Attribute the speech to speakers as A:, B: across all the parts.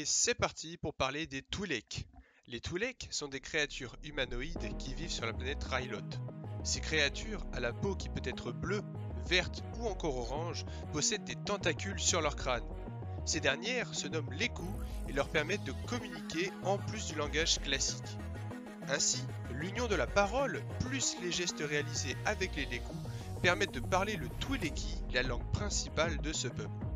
A: c'est parti pour parler des Twi'lek. Les Twi'lek sont des créatures humanoïdes qui vivent sur la planète Rylot. Ces créatures, à la peau qui peut être bleue, verte ou encore orange, possèdent des tentacules sur leur crâne. Ces dernières se nomment Leku et leur permettent de communiquer en plus du langage classique. Ainsi, l'union de la parole plus les gestes réalisés avec les Leku permettent de parler le Twi'leki, la langue principale de ce peuple.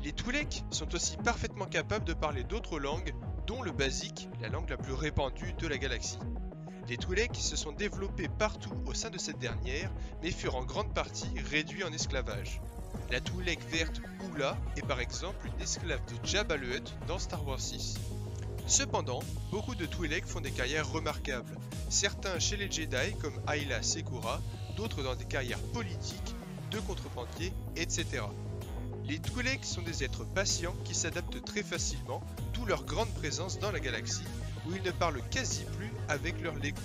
A: Les Twi'lek sont aussi parfaitement capables de parler d'autres langues, dont le basique, la langue la plus répandue de la galaxie. Les Twi'lek se sont développés partout au sein de cette dernière, mais furent en grande partie réduits en esclavage. La Twi'lek verte Oola est par exemple une esclave de Jabba le Hutt dans Star Wars 6. Cependant, beaucoup de Twi'lek font des carrières remarquables, certains chez les Jedi comme Ayla Secura, d'autres dans des carrières politiques, de contrebandiers, etc. Les Twi'lek sont des êtres patients qui s'adaptent très facilement, d'où leur grande présence dans la galaxie, où ils ne parlent quasi plus avec leurs Leku.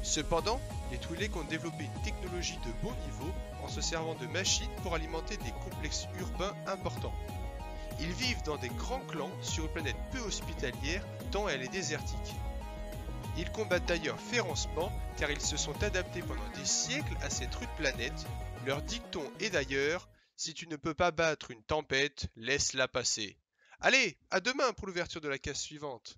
A: Cependant, les Twi'lek ont développé une technologie de bon niveau en se servant de machines pour alimenter des complexes urbains importants. Ils vivent dans des grands clans sur une planète peu hospitalière tant elle est désertique. Ils combattent d'ailleurs férocement car ils se sont adaptés pendant des siècles à cette rude planète. Leur dicton est d'ailleurs: si tu ne peux pas battre une tempête, laisse-la passer. Allez, à demain pour l'ouverture de la case suivante.